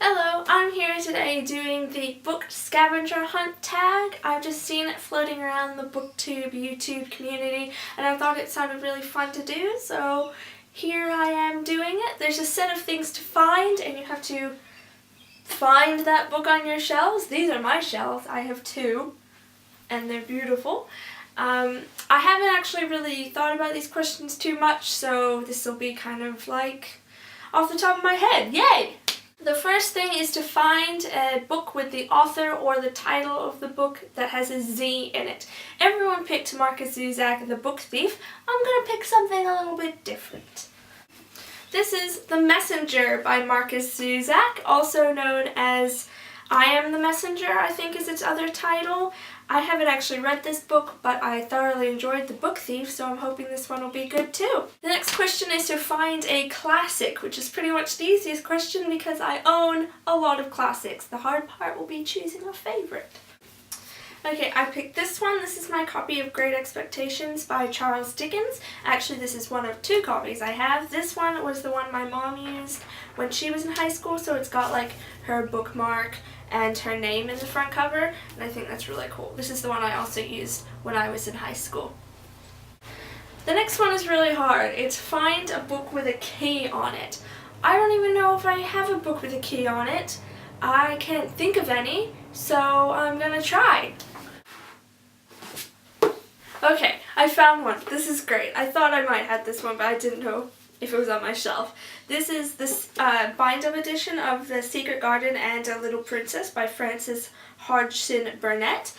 Hello, I'm here today doing the book scavenger hunt tag. I've just seen it floating around the booktube YouTube community and I thought it sounded really fun to do, so here I am doing it. There's a set of things to find and you have to find that book on your shelves. These are my shelves. I have two and they're beautiful. I haven't actually really thought about these questions too much, so this will be kind of like off the top of my head. Yay! The first thing is to find a book with the author or the title of the book that has a Z in it. Everyone picked Markus Zusak, The Book Thief. I'm going to pick something a little bit different. This is The Messenger by Markus Zusak, also known as I Am the Messenger, I think is its other title. I haven't actually read this book, but I thoroughly enjoyed The Book Thief, so I'm hoping this one will be good too. The next question is to find a classic, which is pretty much the easiest question because I own a lot of classics. The hard part will be choosing a favorite. Okay, I picked this one. This is my copy of Great Expectations by Charles Dickens. Actually, this is one of two copies I have. This one was the one my mom used when she was in high school, so it's got like her bookmark and her name in the front cover, and I think that's really cool. This is the one I also used when I was in high school. The next one is really hard. It's find a book with a key on it. I don't even know if I have a book with a key on it. I can't think of any, so I'm gonna try. Okay, I found one. This is great. I thought I might have this one, but I didn't know if it was on my shelf. This is this bind-up edition of The Secret Garden and a Little Princess by Frances Hodgson Burnett.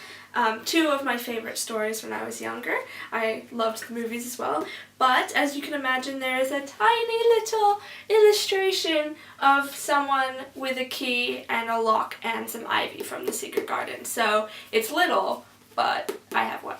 Two of my favorite stories when I was younger. I loved the movies as well. But as you can imagine, there is a tiny little illustration of someone with a key and a lock and some ivy from The Secret Garden. So it's little, but I have one.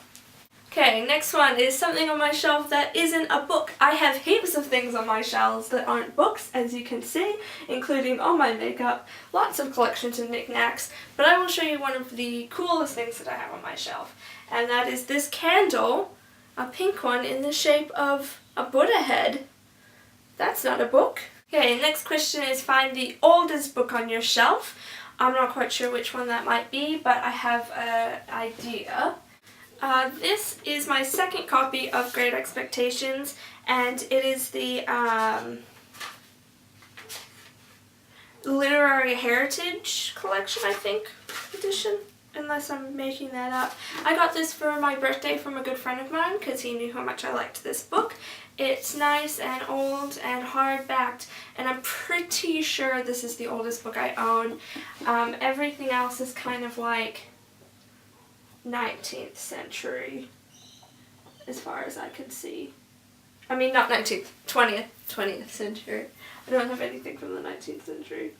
Okay, next one is something on my shelf that isn't a book. I have heaps of things on my shelves that aren't books, as you can see, including all my makeup, lots of collections and knickknacks, but I will show you one of the coolest things that I have on my shelf, and that is this candle, a pink one in the shape of a Buddha head. That's not a book. Okay, next question is find the oldest book on your shelf. I'm not quite sure which one that might be, but I have an idea. This is my second copy of Great Expectations, and it is the Literary Heritage Collection, I think, edition, unless I'm making that up. I got this for my birthday from a good friend of mine because he knew how much I liked this book. It's nice and old and hardbacked, and I'm pretty sure this is the oldest book I own. Everything else is kind of like 19th century, as far as I can see. I mean, not 19th, 20th century. I don't have anything from the 19th century.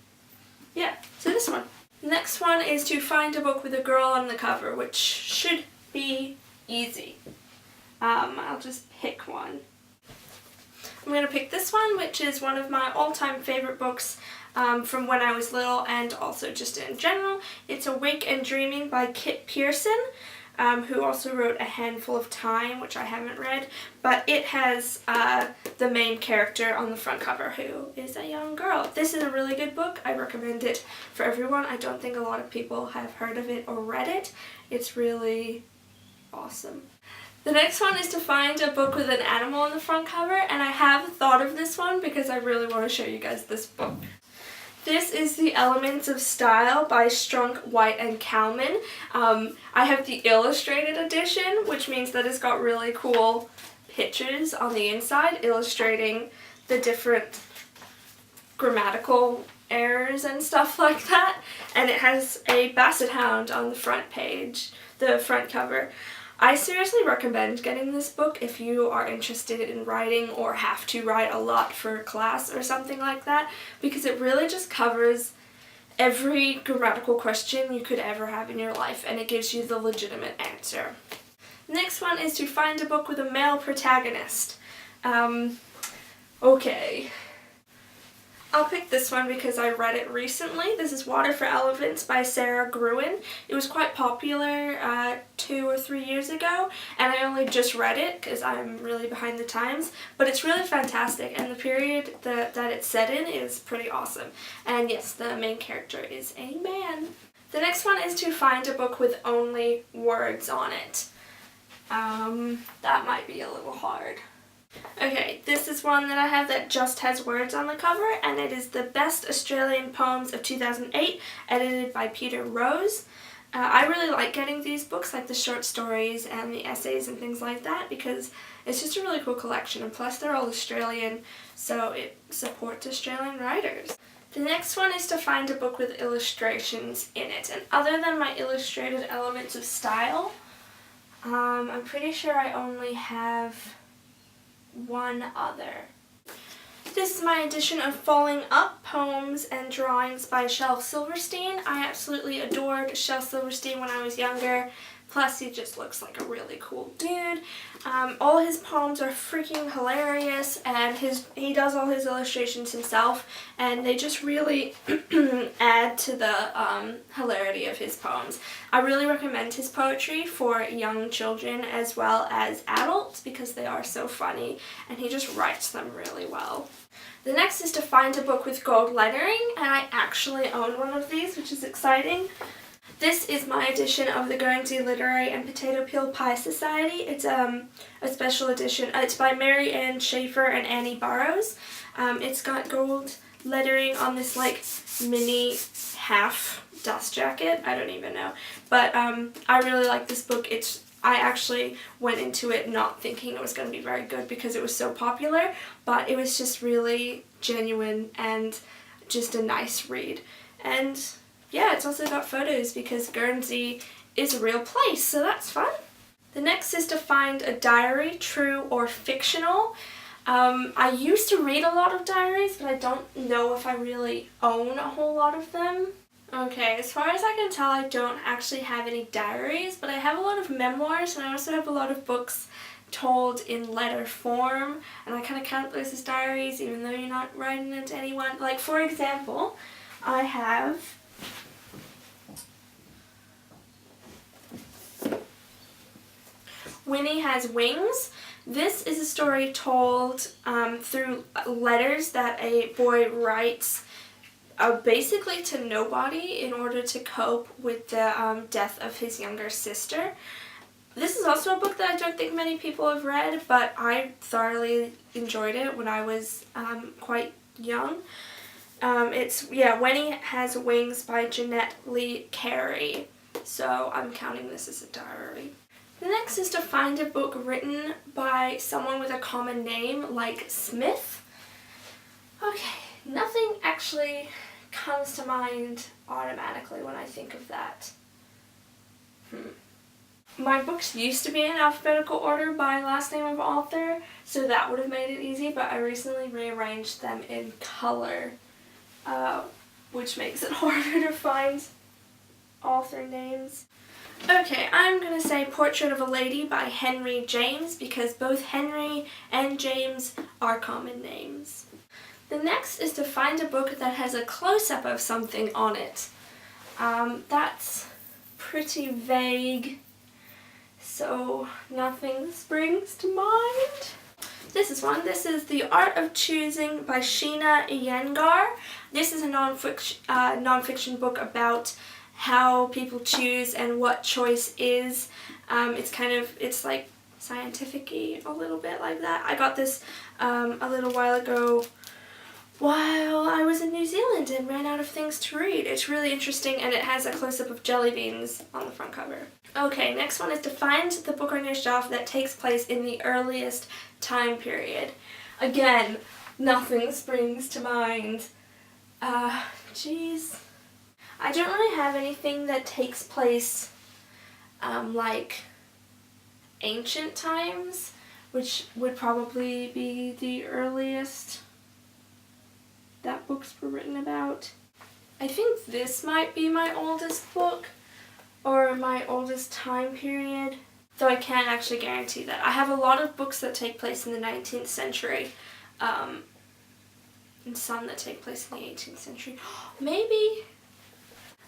Yeah, so this one. Next one is to find a book with a girl on the cover, which should be easy. I'll just pick one. I'm going to pick this one, which is one of my all-time favorite books from when I was little and also just in general. It's Awake and Dreaming by Kit Pearson, who also wrote A Handful of Time, which I haven't read, but it has the main character on the front cover who is a young girl. This is a really good book. I recommend it for everyone. I don't think a lot of people have heard of it or read it. It's really awesome. The next one is to find a book with an animal on the front cover, and I have thought of this one because I really want to show you guys this book. This is The Elements of Style by Strunk, White, and Kalman. I have the illustrated edition, which means that it's got really cool pictures on the inside illustrating the different grammatical errors and stuff like that. And it has a basset hound on the front page, the front cover. I seriously recommend getting this book if you are interested in writing or have to write a lot for class or something like that, because it really just covers every grammatical question you could ever have in your life, and it gives you the legitimate answer. Next one is to find a book with a male protagonist. Okay. I'll pick this one because I read it recently. This is Water for Elephants by Sarah Gruen. It was quite popular 2 or 3 years ago, and I only just read it because I'm really behind the times, but it's really fantastic, and the period that it's set in is pretty awesome. And yes, the main character is a man. The next one is to find a book with only words on it. That might be a little hard. Okay, this is one that I have that just has words on the cover, and it is the Best Australian Poems of 2008, edited by Peter Rose. I really like getting these books, like the short stories and the essays and things like that, because it's just a really cool collection, and plus they're all Australian, so it supports Australian writers. The next one is to find a book with illustrations in it, and other than my illustrated elements of style, I'm pretty sure I only have one other. This is my edition of Falling Up Poems and Drawings by Shel Silverstein. I absolutely adored Shel Silverstein when I was younger. Plus, he just looks like a really cool dude. All his poems are freaking hilarious, and he does all his illustrations himself, and they just really add to the hilarity of his poems. I really recommend his poetry for young children as well as adults because they are so funny, and he just writes them really well. The next is to find a book with gold lettering, and I actually own one of these, which is exciting. This is my edition of the Guernsey Literary and Potato Peel Pie Society. It's a special edition. It's by Mary Ann Schaefer and Annie Burroughs. It's got gold lettering on this like mini half dust jacket. I don't even know. But I really like this book. I actually went into it not thinking it was going to be very good because it was so popular, but it was just really genuine and just a nice read. And yeah, it's also got photos because Guernsey is a real place, so that's fun. The next is to find a diary, true or fictional. I used to read a lot of diaries, but I don't know if I really own a whole lot of them. Okay, as far as I can tell, I don't actually have any diaries, but I have a lot of memoirs, and I also have a lot of books told in letter form, and I kind of count those as diaries, even though you're not writing it to anyone. Like, for example, I have Winnie Has Wings. This is a story told through letters that a boy writes basically to nobody in order to cope with the death of his younger sister. This is also a book that I don't think many people have read, but I thoroughly enjoyed it when I was quite young. It's Winnie Has Wings by Jeanette Lee Carey, so I'm counting this as a diary. The next is to find a book written by someone with a common name like Smith. Okay, nothing actually comes to mind automatically when I think of that. My books used to be in alphabetical order by last name of author, so that would have made it easy, but I recently rearranged them in color, which makes it harder to find author names. Okay, I'm going to say Portrait of a Lady by Henry James because both Henry and James are common names. The next is to find a book that has a close-up of something on it. That's pretty vague, so nothing springs to mind. This is one. This is The Art of Choosing by Sheena Iyengar. This is a non-fiction book about how people choose and what choice is. It's like scientific-y, a little bit like that. I got this a little while ago while I was in New Zealand and ran out of things to read. It's really interesting, and it has a close-up of jelly beans on the front cover. Okay, next one is to find the book on your shelf that takes place in the earliest time period. Again, nothing springs to mind. Geez. I don't really have anything that takes place like ancient times, which would probably be the earliest that books were written about. I think this might be my oldest book or my oldest time period, though I can't actually guarantee that. I have a lot of books that take place in the 19th century, and some that take place in the 18th century. Maybe.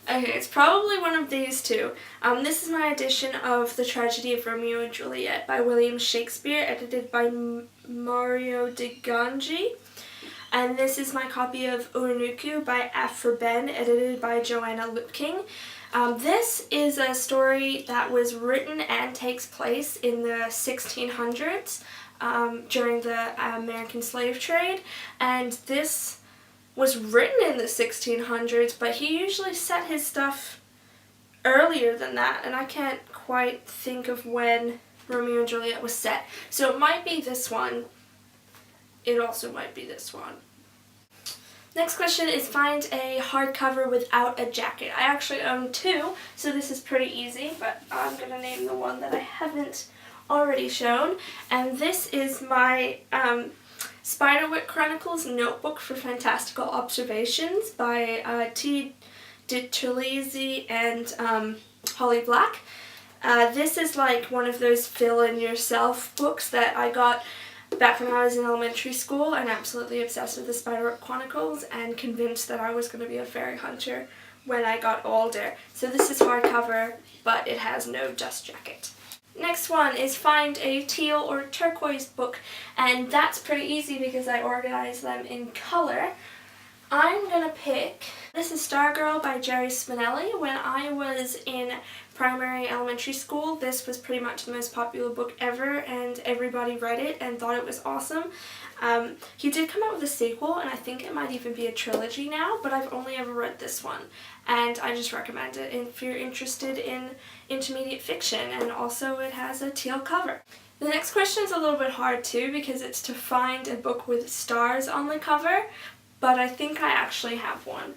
Okay, it's probably one of these two. This is my edition of The Tragedy of Romeo and Juliet by William Shakespeare, edited by Mario de Ganji. And this is my copy of Urunuku by Afra Ben, edited by Joanna Lipking. This is a story that was written and takes place in the 1600s during the American slave trade. And this was written in the 1600s, but he usually set his stuff earlier than that, and I can't quite think of when Romeo and Juliet was set. So it might be this one. It also might be this one. Next question is find a hardcover without a jacket. I actually own two, so this is pretty easy, but I'm going to name the one that I haven't already shown. And this is my Spiderwick Chronicles Notebook for Fantastical Observations by LiteraryJulziez and Holly Black. This is like one of those fill-in-yourself books that I got back when I was in elementary school and absolutely obsessed with the Spiderwick Chronicles and convinced that I was going to be a fairy hunter when I got older. So this is hardcover, but it has no dust jacket. Next one is find a teal or turquoise book, and that's pretty easy because I organize them in color. I'm gonna pick, this is Stargirl by Jerry Spinelli. When I was in primary elementary school, this was pretty much the most popular book ever, and everybody read it and thought it was awesome. He did come out with a sequel, and I think it might even be a trilogy now, but I've only ever read this one, and I just recommend it if you're interested in intermediate fiction, and also it has a teal cover. The next question is a little bit hard too because it's to find a book with stars on the cover, but I think I actually have one.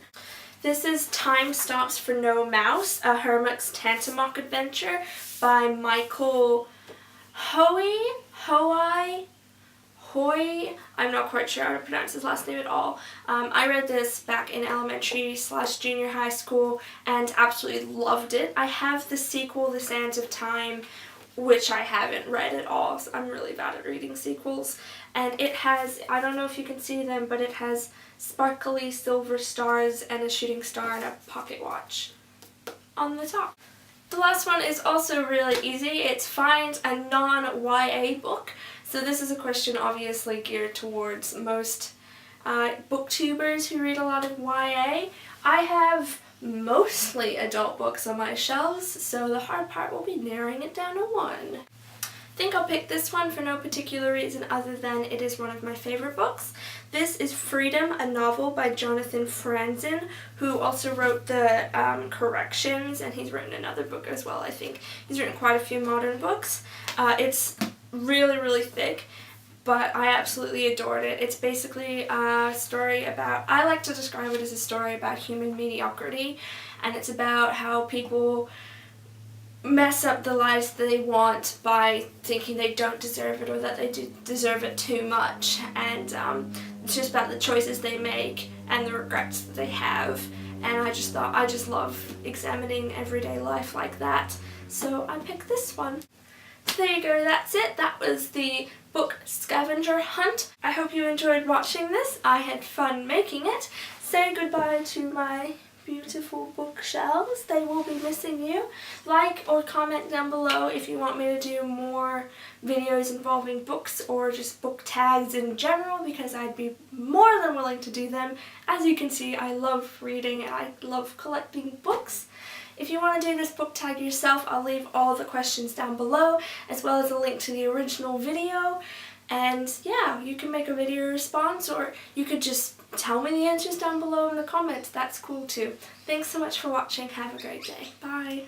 This is Time Stops for No Mouse, a Hermoc's Tantamok adventure by Michael Hoy. I'm not quite sure how to pronounce his last name at all. I read this back in elementary/junior high school and absolutely loved it. I have the sequel, The Sands of Time, which I haven't read at all, so I'm really bad at reading sequels. And it has, I don't know if you can see them, but it has sparkly silver stars and a shooting star and a pocket watch on the top. The last one is also really easy. It's find a non-YA book. So this is a question obviously geared towards most booktubers who read a lot of YA. I have mostly adult books on my shelves, so the hard part will be narrowing it down to one. I think I'll pick this one for no particular reason other than it is one of my favorite books. This is Freedom, a novel by Jonathan Franzen, who also wrote the Corrections, and he's written another book as well, I think. He's written quite a few modern books. It's really thick, but I absolutely adored it. It's basically a story about, I like to describe it as a story about human mediocrity, and it's about how people mess up the lives that they want by thinking they don't deserve it or that they do deserve it too much, and it's just about the choices they make and the regrets that they have, and I just love examining everyday life like that, so I picked this one. So there you go, that's it. That was the book Scavenger Hunt. I hope you enjoyed watching this. I had fun making it. Say goodbye to my beautiful bookshelves. They will be missing you. Like or comment down below if you want me to do more videos involving books or just book tags in general, because I'd be more than willing to do them. As you can see, I love reading and I love collecting books. If you want to do this book tag yourself, I'll leave all the questions down below, as well as a link to the original video. And yeah, you can make a video response, or you could just tell me the answers down below in the comments. That's cool too. Thanks so much for watching. Have a great day. Bye.